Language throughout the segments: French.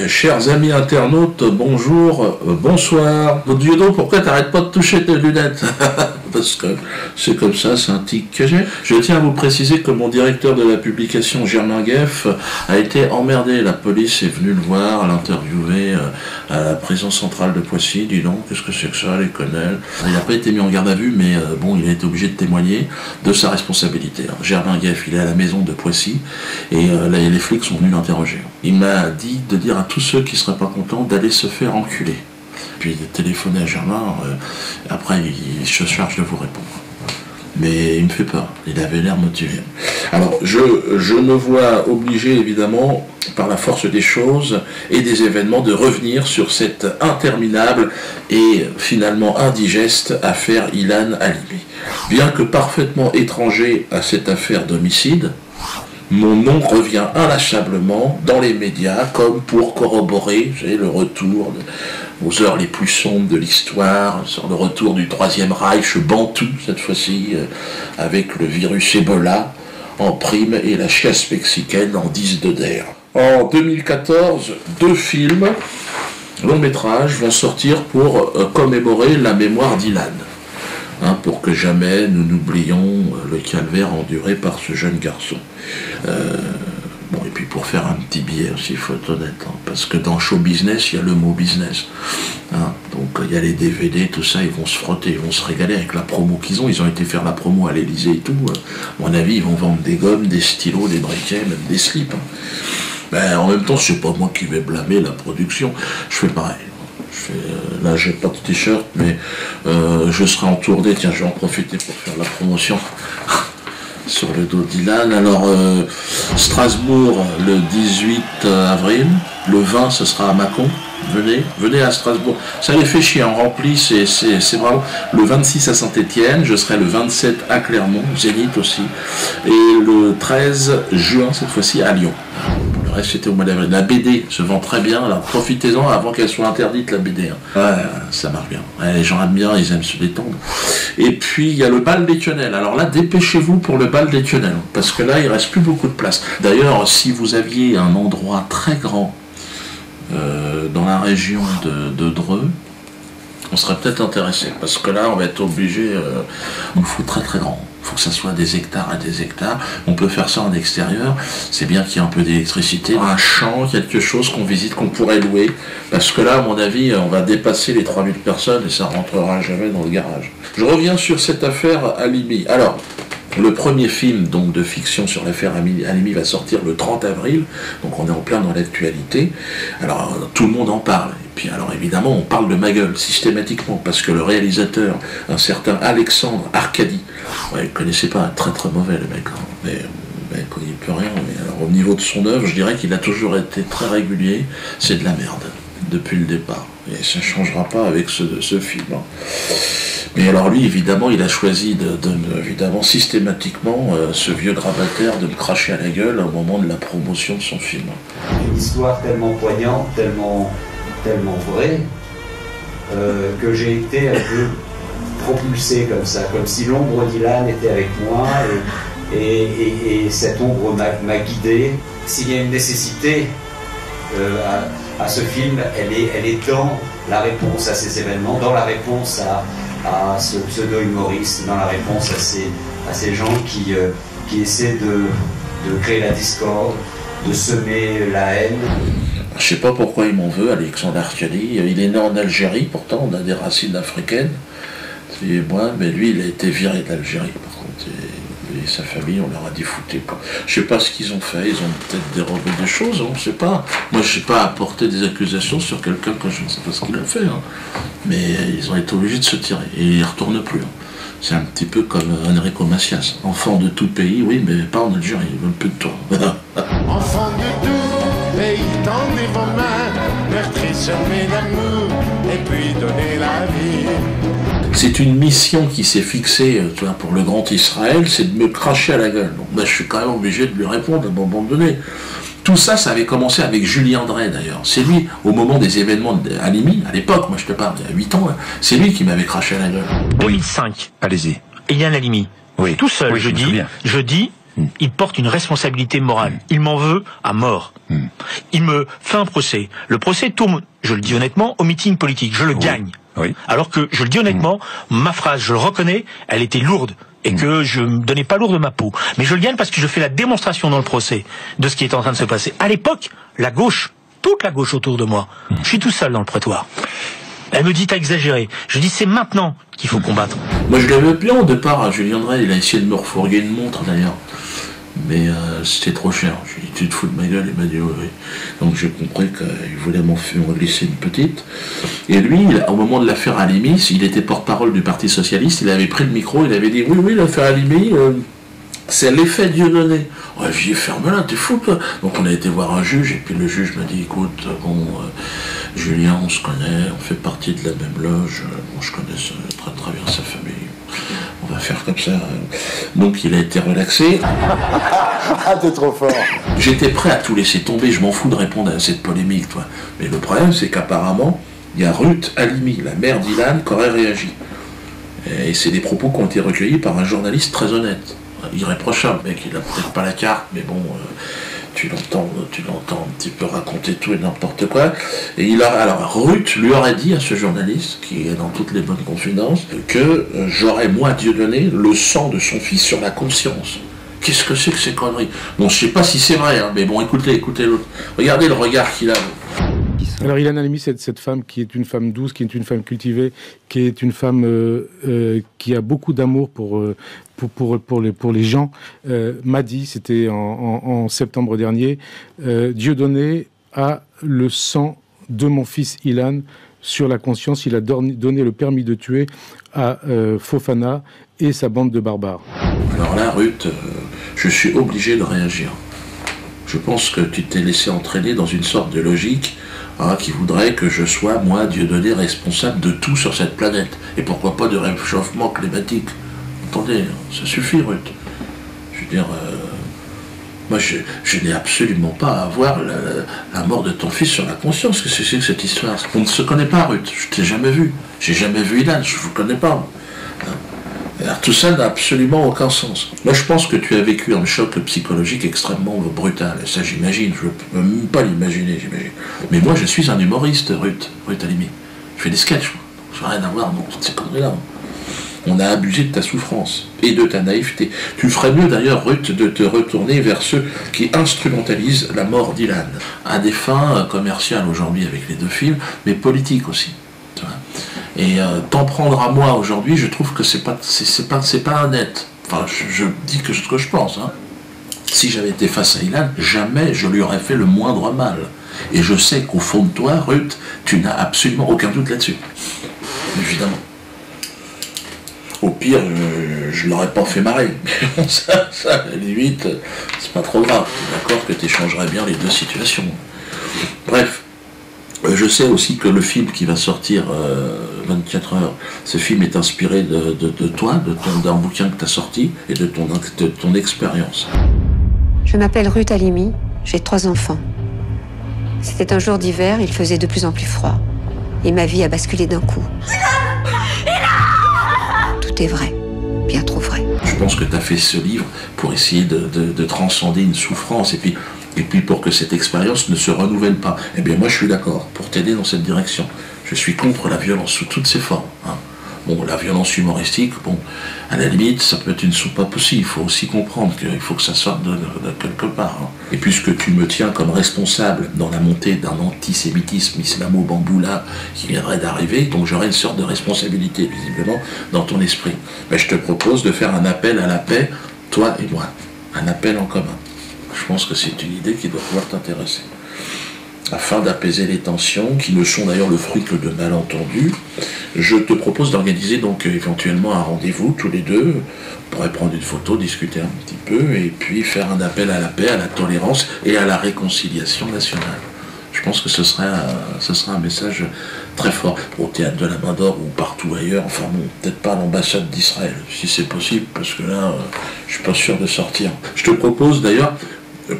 Chers amis internautes, bonjour, bonsoir. Diodo, pourquoi t'arrêtes pas de toucher tes lunettes? Parce que c'est comme ça, c'est un tic que j'ai. Je tiens à vous préciser que mon directeur de la publication, Germain Gueff, a été emmerdé. La police est venue le voir, l'interviewer à la prison centrale de Poissy. Dis donc, qu'est-ce que c'est que ça, les quenelles? Il n'a pas été mis en garde à vue, mais bon, il a été obligé de témoigner de sa responsabilité. Alors, Germain Gueff, il est à la maison de Poissy, et là, les flics sont venus l'interroger. Il m'a dit de dire à tous ceux qui ne seraient pas contents d'aller se faire enculer. Puis de téléphoner à Germain, après il se charge de vous répondre. Mais il me fait peur, il avait l'air motivé. Alors je me vois obligé évidemment, par la force des choses et des événements, de revenir sur cette interminable et finalement indigeste affaire Ilan Halimi. Bien que parfaitement étranger à cette affaire d'homicide, mon nom revient inlassablement dans les médias comme pour corroborer, vous savez, le retour aux heures les plus sombres de l'histoire, sur le retour du Troisième Reich bantou, cette fois-ci, avec le virus Ebola en prime et la chiasse mexicaine en 10 de der. En 2014, 2 films, longs métrages, vont sortir pour commémorer la mémoire d'Ilan. Pour que jamais nous n'oublions le calvaire enduré par ce jeune garçon. Bon, et puis pour faire un petit billet aussi, il faut être honnête, parce que dans show business, il y a le mot business. Donc il y a les DVD, tout ça, ils vont se frotter, ils vont se régaler avec la promo qu'ils ont. Ils ont été faire la promo à l'Elysée et tout. À mon avis, ils vont vendre des gommes, des stylos, des briquets, même des slips. En même temps, c'est pas moi qui vais blâmer la production, je fais pareil. Là j'ai pas de t-shirt, mais je serai entouré, tiens je vais en profiter pour faire la promotion sur le dos d'Ilan. Alors Strasbourg le 18 avril, le 20 ce sera à Mâcon, venez à Strasbourg, ça les fait chier, on remplit, c'est bravo. Le 26 à Saint-Étienne, je serai le 27 à Clermont, Zénith aussi, et le 13 juin cette fois-ci à Lyon. Le reste c'était au mois d'avril. La BD se vend très bien, alors profitez-en avant qu'elle soit interdite, la BD. Ouais, ça marche bien. Ouais, les gens aiment bien, ils aiment se détendre. Et puis il y a le bal des quenelles. Alors là, dépêchez-vous pour le bal des quenelles, parce que là, il ne reste plus beaucoup de place. D'ailleurs, si vous aviez un endroit très grand dans la région de Dreux, on serait peut-être intéressé, parce que là, on va être obligé, il faut très très grand. Il faut que ça soit des hectares à des hectares. On peut faire ça en extérieur. C'est bien qu'il y ait un peu d'électricité, un champ, quelque chose qu'on visite, qu'on pourrait louer. Parce que là, à mon avis, on va dépasser les 3000 personnes et ça rentrera jamais dans le garage. Je reviens sur cette affaire Halimi. Alors, le premier film donc, de fiction sur l'affaire Halimi va sortir le 30 avril. Donc on est en plein dans l'actualité. Alors, tout le monde en parle. Puis alors évidemment on parle de ma gueule systématiquement parce que le réalisateur, un certain Alexandre Arcadi, ouais, il ne connaissait pas, très très mauvais le mec, mais il peut rien. Mais alors au niveau de son œuvre, je dirais qu'il a toujours été très régulier, c'est de la merde depuis le départ et ça ne changera pas avec ce film. Mais alors lui évidemment il a choisi évidemment systématiquement ce vieux grabataire de me cracher à la gueule au moment de la promotion de son film. Une histoire tellement poignante, tellement vrai, que j'ai été un peu propulsé comme ça, comme si l'ombre d'Ilan était avec moi et cette ombre m'a guidé. S'il y a une nécessité à ce film, elle est dans la réponse à ces événements, dans la réponse à ce pseudo-humoriste, dans la réponse à ces gens qui essaient de créer la discorde, de semer la haine. Je sais pas pourquoi il m'en veut, Alexandre Arcadi. Il est né en Algérie, pourtant on a des racines africaines. Et moi, mais lui, il a été viré d'Algérie, par contre. Et sa famille, on leur a dit foutez pas. Je sais pas ce qu'ils ont fait, ils ont peut-être dérobé des choses, on ne sait pas. Moi, je sais pas apporter des accusations sur quelqu'un que je ne sais pas ce qu'il a fait. Mais ils ont été obligés de se tirer. Et ils ne retournent plus. C'est un petit peu comme Enrico Macias. Enfant de tout pays, oui, mais pas en Algérie, ils veulent plus de toi. Enfant de tout pays, tendez vos mains, meurtrier, semer l'amour, et puis donner la vie. C'est une mission qui s'est fixée pour le grand Israël, c'est de me cracher à la gueule. Donc je suis quand même obligé de lui répondre à un moment donné. Tout ça, ça avait commencé avec Julien Drey d'ailleurs. C'est lui, au moment des événements d'Halimi, à l'époque, moi je te parle, il y a 8 ans, c'est lui qui m'avait craché à la gueule. 2005. Allez-y. Ilan Halimi. Oui. Tout seul, oui, je dis, Il porte une responsabilité morale. Il m'en veut à mort. Il me fait un procès. Le procès tourne, je le dis honnêtement, au meeting politique. Je le gagne. Oui. Alors que, je le dis honnêtement, ma phrase, je le reconnais, elle était lourde. Et que je me donnais pas lourd de ma peau. Mais je le gagne parce que je fais la démonstration dans le procès de ce qui est en train de se passer. À l'époque, la gauche, toute la gauche autour de moi, je suis tout seul dans le prétoire. Elle me dit t'as exagéré. Je dis c'est maintenant qu'il faut combattre. Moi je l'avais bien au départ à Julien Drey, il a essayé de me refourguer une montre d'ailleurs. Mais c'était trop cher. Je lui ai dit tu te fous de ma gueule, il m'a dit oui. Donc j'ai compris qu'il voulait m'en glisser une petite. Et lui, au moment de l'affaire Halimi, il était porte-parole du Parti Socialiste, il avait pris le micro, il avait dit oui, l'affaire Halimi, c'est l'effet Dieudonné. Ouais, j'ai dit ferme-la, t'es fou toi. Donc on a été voir un juge, et puis le juge m'a dit écoute, bon, Julien, on se connaît, on fait partie de la même loge, bon, je connais très très bien sa famille. On va faire comme ça. Donc il a été relaxé. Ah, t'es trop fort. J'étais prêt à tout laisser tomber, je m'en fous de répondre à cette polémique, toi. Mais le problème, c'est qu'apparemment, il y a Ruth Halimi, la mère d'Ilan, qui aurait réagi. Et c'est des propos qui ont été recueillis par un journaliste très honnête. Irréprochable, mec, il a peut-être pas la carte, mais bon, tu l'entends un petit peu raconter tout et n'importe quoi. Et alors Ruth lui aurait dit à ce journaliste, qui est dans toutes les bonnes confidences, que j'aurais, moi, Dieudonné, le sang de son fils sur la conscience. Qu'est-ce que c'est que ces conneries? Bon, je sais pas si c'est vrai, hein, mais bon, écoutez l'autre. Regardez le regard qu'il a. Alors Ilan Halimi, c'est cette femme qui est une femme douce, qui est une femme cultivée, qui est une femme qui a beaucoup d'amour pour les gens. M'a dit, c'était en septembre dernier, Dieudonné a le sang de mon fils Ilan sur la conscience. Il a donné le permis de tuer à Fofana et sa bande de barbares. Alors là, Ruth, je suis obligé de réagir. Je pense que tu t'es laissé entraîner dans une sorte de logique qui voudrait que je sois, moi, Dieudonné, responsable de tout sur cette planète. Et pourquoi pas de réchauffement climatique. Attendez, ça suffit, Ruth. Je veux dire, moi, je n'ai absolument pas à avoir la mort de ton fils sur la conscience. Qu'est-ce que c'est que cette histoire? On ne se connaît pas, Ruth. Je t'ai jamais vu. J'ai jamais vu Ilan, je ne vous connais pas. Alors, tout ça n'a absolument aucun sens. Moi, je pense que tu as vécu un choc psychologique extrêmement brutal. Ça, j'imagine. Je ne peux même pas l'imaginer, j'imagine. Mais moi, je suis un humoriste, Ruth Halimi. Je fais des sketchs. Je n'ai rien à voir dans toutes ces conneries-là. On a abusé de ta souffrance et de ta naïveté. Tu ferais mieux, d'ailleurs, Ruth, de te retourner vers ceux qui instrumentalisent la mort d'Ilan. À des fins commerciales aujourd'hui avec les deux films, mais politiques aussi. Tu vois. Et t'en prendre à moi aujourd'hui, je trouve que c'est pas honnête. Enfin, je dis que ce que je pense. Hein. Si j'avais été face à Ilan, jamais je lui aurais fait le moindre mal. Et je sais qu'au fond de toi, Ruth, tu n'as absolument aucun doute là-dessus. Évidemment. Au pire, je l'aurais pas fait marrer. Mais bon, ça, à la limite, c'est pas trop grave. D'accord que tu échangerais bien les deux situations. Bref. Je sais aussi que le film qui va sortir 24 heures, ce film est inspiré de toi, d'un bouquin que tu as sorti et de ton expérience. Je m'appelle Ruth Halimi, j'ai 3 enfants. C'était un jour d'hiver, il faisait de plus en plus froid. Et ma vie a basculé d'un coup. Tout est vrai, bien trop vrai. Je pense que tu as fait ce livre pour essayer de transcender une souffrance et puis pour que cette expérience ne se renouvelle pas. Eh bien moi je suis d'accord pour t'aider dans cette direction. Je suis contre la violence sous toutes ses formes. Hein. Bon, la violence humoristique, bon, à la limite, ça peut être une soupape aussi. Il faut aussi comprendre qu'il faut que ça sorte de quelque part. Hein. Et puisque tu me tiens comme responsable dans la montée d'un antisémitisme islamo-bamboula qui viendrait d'arriver, donc j'aurai une sorte de responsabilité, visiblement, dans ton esprit. Mais je te propose de faire un appel à la paix, toi et moi. Un appel en commun. Je pense que c'est une idée qui doit pouvoir t'intéresser. Afin d'apaiser les tensions, qui ne sont d'ailleurs le fruit que de malentendus, je te propose d'organiser donc éventuellement un rendez-vous tous les deux. On pourrait prendre une photo, discuter un petit peu, et puis faire un appel à la paix, à la tolérance et à la réconciliation nationale. Je pense que ce serait un message très fort au Théâtre de la Main d'Or ou partout ailleurs. Enfin bon, peut-être pas à l'ambassade d'Israël, si c'est possible, parce que là, je suis pas sûr de sortir. Je te propose d'ailleurs,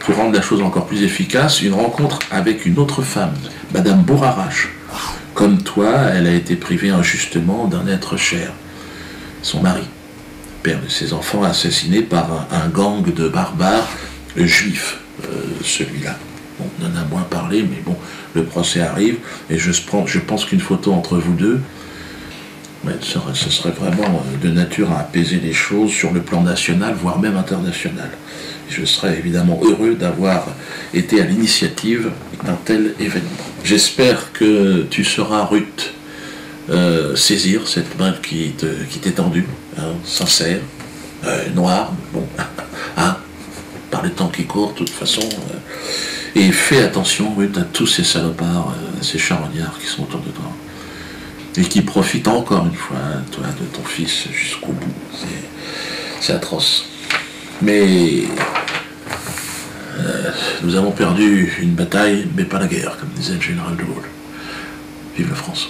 pour rendre la chose encore plus efficace, une rencontre avec une autre femme, Madame Bourarache. Comme toi, elle a été privée injustement d'un être cher, son mari. père de ses enfants, assassiné par un gang de barbares juifs, celui-là. Bon, on en a moins parlé, mais bon, le procès arrive, et je pense qu'une photo entre vous deux, ce serait vraiment de nature à apaiser les choses sur le plan national, voire même international. Je serais évidemment heureux d'avoir été à l'initiative d'un tel événement. J'espère que tu sauras, Ruth, saisir cette main qui t'est tendue, hein, sincère, noire, bon, hein, par le temps qui court, de toute façon. Et fais attention, Ruth, à tous ces salopards, ces charognards qui sont autour de toi. Et qui profitent encore une fois, toi, de ton fils jusqu'au bout. C'est atroce. Mais nous avons perdu une bataille, mais pas la guerre, comme disait le général de Gaulle. Vive la France.